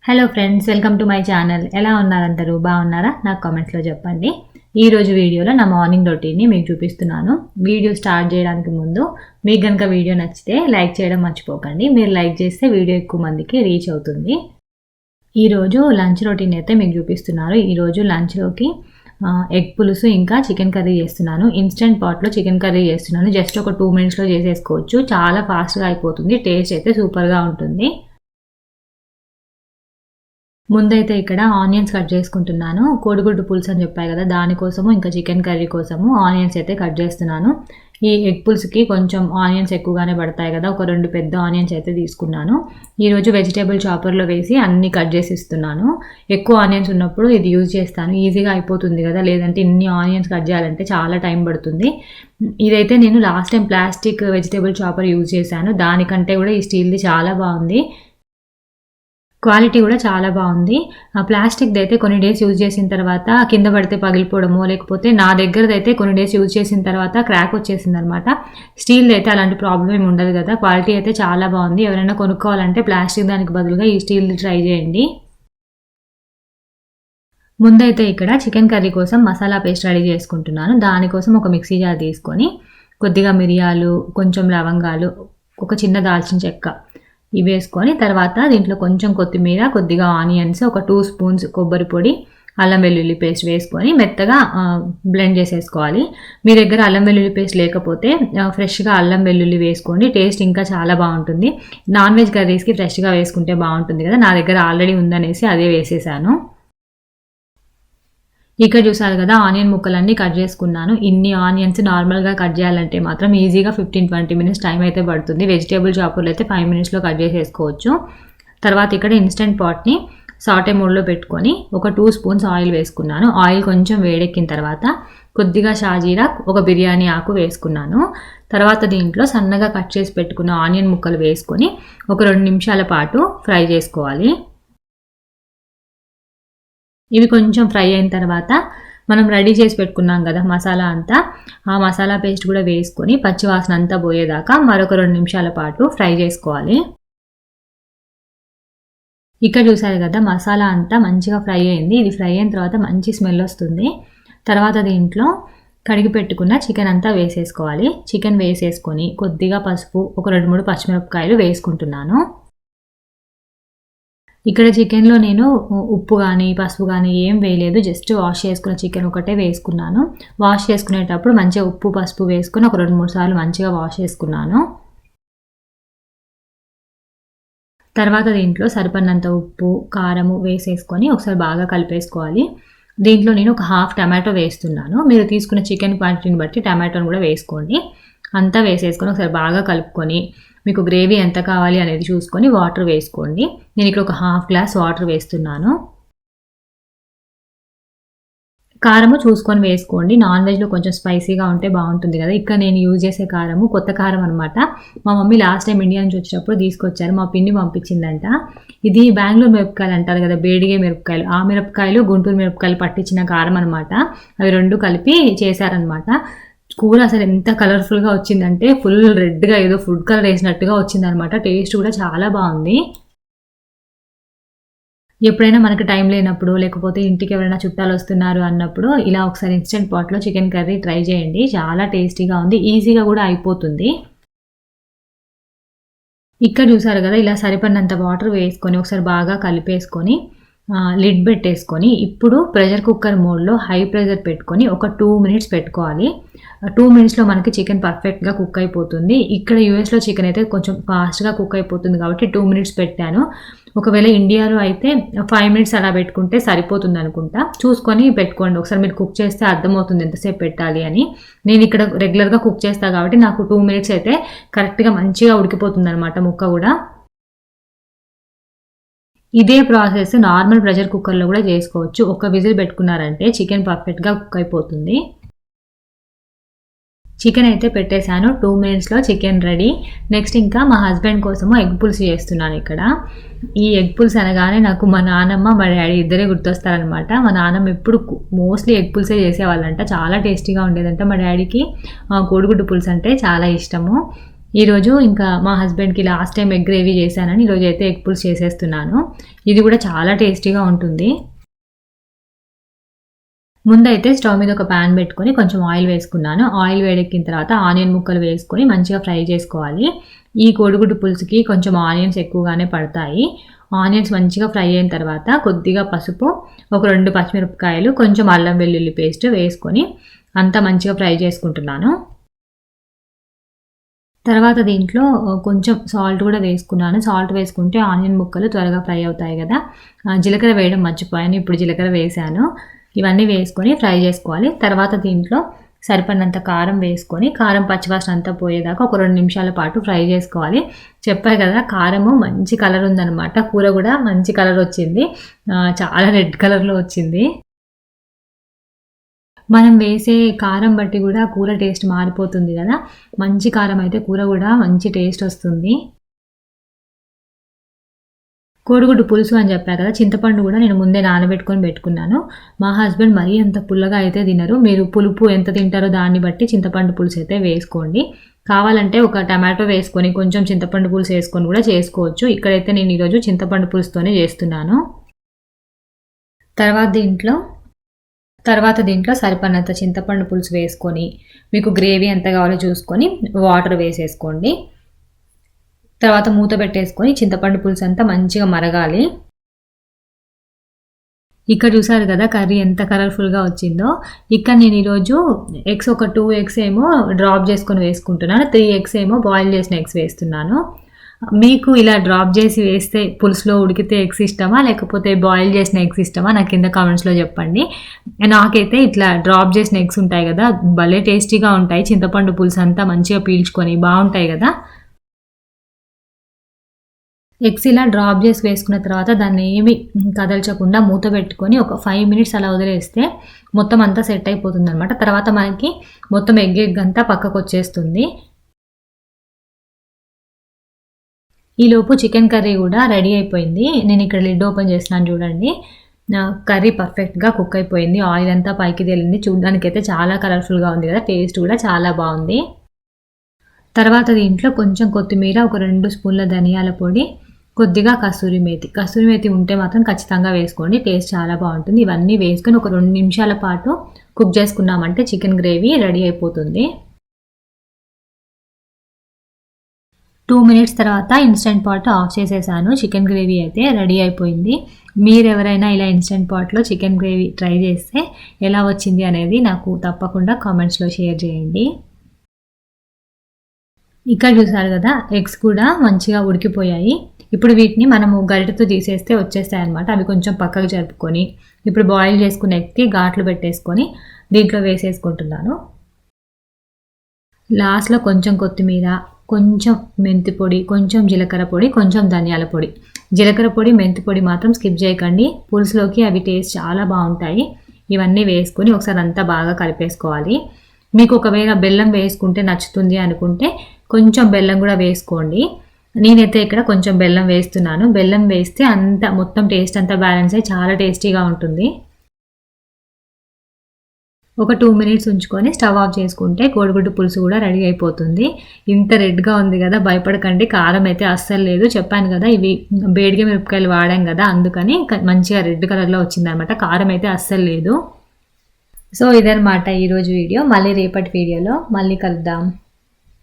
Hello friends, welcome to my channel. ఎలా ఉన్నారంటారు? బాగున్నారా? నాకు కామెంట్స్లో చెప్పండి. ఈరోజు వీడియోలో నా మార్నింగ్ రొటీన్ని మీకు చూపిస్తున్నాను. వీడియో స్టార్ట్ చేయడానికి ముందు మీకు కనుక వీడియో నచ్చితే లైక్ చేయడం మర్చిపోకండి. మీరు లైక్ చేస్తే వీడియో ఎక్కువ మందికి రీచ్ అవుతుంది. ఈరోజు లంచ్ రొటీన్ అయితే మీకు చూపిస్తున్నారు. ఈరోజు లంచ్లోకి ఎగ్ పులుసు ఇంకా చికెన్ కర్రీ చేస్తున్నాను. ఇన్స్టెంట్ పాట్లో చికెన్ కర్రీ చేస్తున్నాను. జస్ట్ ఒక 2 minutesలో చేసేసుకోవచ్చు. చాలా ఫాస్ట్గా అయిపోతుంది. టేస్ట్ అయితే సూపర్గా ఉంటుంది. ముందైతే ఇక్కడ ఆనియన్స్ కట్ చేసుకుంటున్నాను. కోడిగుడ్డు పులుసు అని చెప్పాయి కదా, దానికోసము ఇంకా చికెన్ కర్రీ కోసము ఆనియన్స్ అయితే కట్ చేస్తున్నాను. ఈ ఎగ్ పులుసుకి కొంచెం ఆనియన్స్ ఎక్కువగానే పడతాయి కదా, ఒక 2 పెద్ద ఆనియన్స్ అయితే తీసుకున్నాను. ఈరోజు వెజిటేబుల్ చాపర్లో వేసి అన్ని కట్ చేసి ఇస్తున్నాను. ఎక్కువ ఆనియన్స్ ఉన్నప్పుడు ఇది యూజ్ చేస్తాను, ఈజీగా అయిపోతుంది కదా. లేదంటే ఇన్ని ఆనియన్స్ కట్ చేయాలంటే చాలా టైం పడుతుంది. ఇదైతే నేను last time plastic vegetable chopper use చేశాను. దానికంటే కూడా ఈ స్టీల్ది చాలా బాగుంది. క్వాలిటీ కూడా చాలా బాగుంది. ఆ ప్లాస్టిక్ది అయితే కొన్ని డేస్ యూజ్ చేసిన తర్వాత కింద పడితే పగిలిపోవడమో, లేకపోతే నా దగ్గరదైతే కొన్ని డేస్ యూజ్ చేసిన తర్వాత క్రాక్ వచ్చేసింది అనమాట. స్టీల్ది అయితే అలాంటి ప్రాబ్లం ఏమి ఉండదు కదా. క్వాలిటీ అయితే చాలా బాగుంది. ఎవరైనా కొనుక్కోవాలంటే ప్లాస్టిక్ దానికి బదులుగా ఈ స్టీల్ది ట్రై చేయండి. ముందైతే ఇక్కడ చికెన్ కర్రీ కోసం మసాలా పేస్ట్ రెడీ చేసుకుంటున్నాను. దానికోసం ఒక మిక్సీ జార్ తీసుకొని కొద్దిగా మిరియాలు, కొంచెం లవంగాలు, ఒక చిన్న దాల్చిన చెక్క ఇవి వేసుకొని, తర్వాత దీంట్లో కొంచెం కొత్తిమీర, కొద్దిగా ఆనియన్స్, ఒక 2 స్పూన్స్ కొబ్బరి పొడి, అల్లం వెల్లుల్లి పేస్ట్ వేసుకొని మెత్తగా బ్లెండ్ చేసేసుకోవాలి. మీ దగ్గర అల్లం వెల్లుల్లి పేస్ట్ లేకపోతే ఫ్రెష్గా అల్లం వెల్లుల్లి వేసుకోండి. టేస్ట్ ఇంకా చాలా బాగుంటుంది. నాన్ వెజ్ కర్రీస్కి ఫ్రెష్గా వేసుకుంటే బాగుంటుంది కదా. నా దగ్గర ఆల్రెడీ ఉందనేసి అదే వేసేసాను. ఇక్కడ చూసారు కదా, ఆనియన్ ముక్కలన్నీ కట్ చేసుకున్నాను. ఇన్ని ఆనియన్స్ నార్మల్గా కట్ చేయాలంటే మాత్రం ఈజీగా 15-20 minutes టైం అయితే పడుతుంది. వెజిటేబుల్ చాపర్లు అయితే 5 minutesలో కట్ చేసేసుకోవచ్చు. తర్వాత ఇక్కడ ఇన్స్టెంట్ పాట్ని సాటే మోడ్లో పెట్టుకొని ఒక 2 స్పూన్స్ ఆయిల్ వేసుకున్నాను. ఆయిల్ కొంచెం వేడెక్కిన తర్వాత కొద్దిగా షాజీరా, ఒక బిర్యానీ ఆకు వేసుకున్నాను. తర్వాత దీంట్లో సన్నగా కట్ చేసి పెట్టుకున్న ఆనియన్ ముక్కలు వేసుకొని ఒక 2 నిమిషాల పాటు ఫ్రై చేసుకోవాలి. ఇవి కొంచెం ఫ్రై అయిన తర్వాత మనం రెడీ చేసి పెట్టుకున్నాం కదా మసాలా అంతా, ఆ మసాలా పేస్ట్ కూడా వేసుకొని పచ్చివాసన అంతా పోయేదాకా మరొక 2 నిమిషాల పాటు ఫ్రై చేసుకోవాలి. ఇక్కడ చూసారు కదా, మసాలా అంతా మంచిగా ఫ్రై అయింది. ఇది ఫ్రై అయిన తర్వాత మంచి స్మెల్ వస్తుంది. తర్వాత దీంట్లో కడిగి పెట్టుకున్న చికెన్ అంతా వేసేసుకోవాలి. చికెన్ వేసేసుకొని కొద్దిగా పసుపు, ఒక 2-3 పచ్చిమిరపకాయలు వేసుకుంటున్నాను. ఇక్కడ చికెన్లో నేను ఉప్పు కానీ పసుపు కానీ ఏం వేయలేదు. జస్ట్ వాష్ చేసుకున్న చికెన్ ఒకటే వేసుకున్నాను. వాష్ చేసుకునేటప్పుడు మంచిగా ఉప్పు పసుపు వేసుకుని ఒక 2-3 సార్లు మంచిగా వాష్ చేసుకున్నాను. తర్వాత దీంట్లో సరిపడినంత ఉప్పు, కారము వేసేసుకొని ఒకసారి బాగా కలిపేసుకోవాలి. దీంట్లో నేను ఒక 1/2 టమాటో వేస్తున్నాను. మీరు తీసుకున్న చికెన్ క్వాంటిటీని బట్టి టమాటోని కూడా వేసుకోండి. అంతా వేసేసుకొని ఒకసారి బాగా కలుపుకొని మీకు గ్రేవీ ఎంత కావాలి అనేది చూసుకొని వాటర్ వేసుకోండి. నేను ఇక్కడ ఒక 1/2 గ్లాస్ వాటర్ వేస్తున్నాను. కారము చూసుకొని వేసుకోండి. నాన్ వెజ్లో కొంచెం స్పైసీగా ఉంటే బాగుంటుంది కదా. ఇక్కడ నేను యూజ్ చేసే కారము కొత్త కారం అనమాట. మా మమ్మీ లాస్ట్ టైం ఇండియా నుంచి వచ్చేటప్పుడు తీసుకొచ్చారు. మా పిన్ని పంపించిందంట. ఇది బెంగళూరు మిరపకాయలు అంటారు కదా, బేడిగే మిరపకాయలు. ఆ మిరపకాయలు, గుంటూరు మిరపకాయలు పట్టించిన కారం అనమాట. అవి 2 కలిపి చేశారనమాట. కూర అసలు ఎంత కలర్ఫుల్గా వచ్చిందంటే ఫుల్ రెడ్గా ఏదో ఫుడ్ కలర్ వేసినట్టుగా వచ్చిందనమాట. టేస్ట్ కూడా చాలా బాగుంది. ఎప్పుడైనా మనకు టైం లేనప్పుడు, లేకపోతే ఇంటికి ఎవరైనా చుట్టాలు వస్తున్నారు అన్నప్పుడు ఇలా ఒకసారి ఇన్స్టెంట్ పాట్లో చికెన్ కర్రీ ట్రై చేయండి. చాలా టేస్టీగా ఉంది, ఈజీగా కూడా అయిపోతుంది. ఇక్కడ చూసారు కదా, ఇలా సరిపడినంత వాటర్ వేసుకొని ఒకసారి బాగా కలిపేసుకొని లిడ్ పెట్టేసుకొని ఇప్పుడు ప్రెషర్ కుక్కర్ మోడ్లో హై ప్రెషర్ పెట్టుకొని ఒక 2 minutes పెట్టుకోవాలి. 2 minutesలో మనకి చికెన్ పర్ఫెక్ట్గా కుక్ అయిపోతుంది. ఇక్కడ యూఎస్లో చికెన్ అయితే కొంచెం ఫాస్ట్గా కుక్ అయిపోతుంది కాబట్టి 2 minutes పెట్టాను. ఒకవేళ ఇండియాలో అయితే 5 minutes అలా పెట్టుకుంటే సరిపోతుంది అనుకుంటా. చూసుకొని పెట్టుకోండి. ఒకసారి మీరు కుక్ చేస్తే అర్థమవుతుంది ఎంతసేపు పెట్టాలి అని. నేను ఇక్కడ రెగ్యులర్గా కుక్ చేస్తాను కాబట్టి నాకు 2 minutes అయితే కరెక్ట్గా మంచిగా ఉడికిపోతుంది అనమాట ముక్క కూడా. ఇదే ప్రాసెస్ నార్మల్ ప్రెషర్ కుక్కర్లో కూడా చేసుకోవచ్చు. ఒక విజిల్ పెట్టుకున్నారంటే చికెన్ పర్ఫెక్ట్గా కుక్ అయిపోతుంది. చికెన్ అయితే పెట్టేశాను. 2 minutesలో చికెన్ రెడీ. నెక్స్ట్ ఇంకా మా హస్బెండ్ కోసము ఎగ్ పులుసు చేస్తున్నాను. ఇక్కడ ఈ ఎగ్ పులుసు అనగానే నాకు మా నాన్నమ్మ, మా డాడీ ఇద్దరే గుర్తొస్తారనమాట. మా నాన్నమ్మ ఎప్పుడు మోస్ట్లీ ఎగ్ పులుసే చేసేవాళ్ళంట. చాలా టేస్టీగా ఉండేదంట. మా డాడీకి కోడిగుడ్డు పులుసు అంటే చాలా ఇష్టము. ఈరోజు ఇంకా మా హస్బెండ్కి లాస్ట్ టైం ఎగ్ గ్రేవీ చేశానని ఈరోజు అయితే ఎగ్ పులుసు చేసేస్తున్నాను. ఇది కూడా చాలా టేస్టీగా ఉంటుంది. ముందైతే స్టవ్ మీద ఒక ప్యాన్ పెట్టుకొని కొంచెం ఆయిల్ వేసుకున్నాను. ఆయిల్ వేడెక్కిన తర్వాత ఆనియన్ ముక్కలు వేసుకొని మంచిగా ఫ్రై చేసుకోవాలి. ఈ కోడిగుడ్డు పులుసుకి కొంచెం ఆనియన్స్ ఎక్కువగానే పడతాయి. ఆనియన్స్ మంచిగా ఫ్రై అయిన తర్వాత కొద్దిగా పసుపు, ఒక 2 పచ్చిమిరపకాయలు, కొంచెం అల్లం వెల్లుల్లి పేస్ట్ వేసుకొని అంతా మంచిగా ఫ్రై చేసుకుంటున్నాను. తర్వాత దీంట్లో కొంచెం సాల్ట్ కూడా వేసుకున్నాను. సాల్ట్ వేసుకుంటే ఆనియన్ ముక్కలు త్వరగా ఫ్రై అవుతాయి కదా. జీలకర్ర వేయడం మర్చిపోయాను, ఇప్పుడు జీలకర్ర వేసాను. ఇవన్నీ వేసుకొని ఫ్రై చేసుకోవాలి. తర్వాత దీంట్లో సరిపడినంత కారం వేసుకొని కారం పచ్చివాసన అంతా పోయేదాకా ఒక 2 నిమిషాల పాటు ఫ్రై చేసుకోవాలి. చెప్పాను కదా, కారము మంచి కలర్ ఉందన్నమాట. కూర కూడా మంచి కలర్ వచ్చింది, చాలా రెడ్ కలర్లో వచ్చింది. మనం వేసే కారం బట్టి కూడా కూర టేస్ట్ మారిపోతుంది కదా. మంచి కారం అయితే కూర కూడా మంచి టేస్ట్ వస్తుంది. కోడిగుడ్డు పులుసు అని చెప్పాను కదా, చింతపండు కూడా నేను ముందే నానబెట్టుకొని పెట్టుకున్నాను. మా హస్బెండ్ మరీ అంత పుల్లగా అయితే తినరు. మీరు పులుపు ఎంత తింటారో దాన్ని బట్టి చింతపండు పులుసు అయితే వేసుకోండి. కావాలంటే ఒక టమాటో వేసుకొని కొంచెం చింతపండు పులుసు వేసుకొని కూడా చేసుకోవచ్చు. ఇక్కడైతే నేను ఈరోజు చింతపండు పులుసుతోనే చేస్తున్నాను. తర్వాత దీంట్లో సరిపడినంత చింతపండు పులుసు వేసుకొని మీకు గ్రేవీ ఎంత కావాలో చూసుకొని వాటర్ వేసేసుకోండి. తర్వాత మూత పెట్టేసుకొని చింతపండు పులుసు అంతా మంచిగా మరగాలి. ఇక్కడ చూసారు కదా కర్రీ ఎంత కలర్ఫుల్గా వచ్చిందో. ఇక్కడ నేను ఈరోజు ఎగ్స్ ఒక 2 ఎగ్స్ ఏమో డ్రాప్ చేసుకొని వేసుకుంటున్నాను, 3 ఎగ్స్ ఏమో బాయిల్ చేసిన ఎగ్స్ వేస్తున్నాను. మీకు ఇలా డ్రాప్ చేసి వేస్తే పులుసులో ఉడికితే ఎగ్స్ ఇష్టమా లేకపోతే బాయిల్ చేసిన ఎగ్స్ ఇష్టమా నాకు కింద కామెంట్స్లో చెప్పండి. నాకైతే ఇట్లా డ్రాప్ చేసిన ఎగ్స్ ఉంటాయి కదా, భలే టేస్టీగా ఉంటాయి. చింతపండు పులుసు అంతా మంచిగా పీల్చుకొని బాగుంటాయి కదా. ఎగ్స్ ఇలా డ్రాప్ చేసి వేసుకున్న తర్వాత దాన్ని ఏమి కదల్చకుండా మూత పెట్టుకొని ఒక 5 మినిట్స్ అలా వదిలేస్తే మొత్తం అంతా సెట్ అయిపోతుంది అనమాట. తర్వాత మనకి మొత్తం ఎగ్ అంతా పక్కకు వచ్చేస్తుంది. ఈలోపు చికెన్ కర్రీ కూడా రెడీ అయిపోయింది. నేను ఇక్కడ లిడ్ ఓపెన్ చేస్తున్నాను చూడండి. కర్రీ పర్ఫెక్ట్గా కుక్ అయిపోయింది. ఆయిల్ అంతా పైకి తేలింది. చూడడానికైతే చాలా కలర్ఫుల్గా ఉంది కదా, టేస్ట్ కూడా చాలా బాగుంది. తర్వాత దీంట్లో కొంచెం కొత్తిమీర, ఒక 2 స్పూన్ల ధనియాల పొడి, కొద్దిగా కస్తూరి మేతి ఉంటే మాత్రం ఖచ్చితంగా వేసుకోండి, టేస్ట్ చాలా బాగుంటుంది. ఇవన్నీ వేసుకొని ఒక 2 నిమిషాల పాటు కుక్ చేసుకున్నామంటే చికెన్ గ్రేవీ రెడీ అయిపోతుంది. 2 మినిట్స్ తర్వాత ఇన్స్టెంట్ పాట్ ఆఫ్ చేసేసాను. చికెన్ గ్రేవీ అయితే రెడీ అయిపోయింది. మీరు ఎవరైనా ఇలా ఇన్స్టెంట్ పాట్లో చికెన్ గ్రేవీ ట్రై చేస్తే ఎలా వచ్చింది అనేది నాకు తప్పకుండా కామెంట్స్లో షేర్ చేయండి. ఇక్కడ చూసారు కదా ఎగ్స్ కూడా మంచిగా ఉడికిపోయాయి. ఇప్పుడు వీటిని మనము గరిటెతో తీసేస్తే వచ్చేస్తాయి అన్నమాట. అవి కొంచెం పక్కకు జరుపుకొని ఇప్పుడు బాయిల్ చేసుకున్న ఎగ్కి ఘాట్లు పెట్టేసుకొని దీంట్లో వేసేసుకుంటున్నాను. లాస్ట్లో కొంచెం కొత్తిమీర, కొంచెం మెంతి పొడి, కొంచెం జీలకర్ర పొడి, కొంచెం ధనియాల పొడి. జీలకర్ర పొడి, మెంతి పొడి మాత్రం స్కిప్ చేయకండి, పులుసులోకి అవి టేస్ట్ చాలా బాగుంటాయి. ఇవన్నీ వేసుకొని ఒకసారి అంతా బాగా కలిపేసుకోవాలి. మీకు ఒకవేళ బెల్లం వేసుకుంటే నచ్చుతుంది అనుకుంటే కొంచెం బెల్లం కూడా వేసుకోండి. నేనైతే ఇక్కడ కొంచెం బెల్లం వేస్తున్నాను. బెల్లం వేస్తే అంత మొత్తం టేస్ట్ అంతా బ్యాలెన్స్ అయ్యి చాలా టేస్టీగా ఉంటుంది. ఒక 2 మినిట్స్ ఉంచుకొని స్టవ్ ఆఫ్ చేసుకుంటే కోడిగుడ్డు పులుసు కూడా రెడీ అయిపోతుంది. ఇంత రెడ్గా ఉంది కదా, భయపడకండి, కారం అయితే అస్సలు లేదు. చెప్పాను కదా ఇవి బేడిగ మిరపకాయలు వాడాం కదా, అందుకని మంచిగా రెడ్ కలర్లో వచ్చిందనమాట. కారం అయితే అస్సలు లేదు. సో ఇదనమాట ఈరోజు వీడియో. మళ్ళీ రేపటి వీడియోలో మళ్ళీ కలుద్దాం.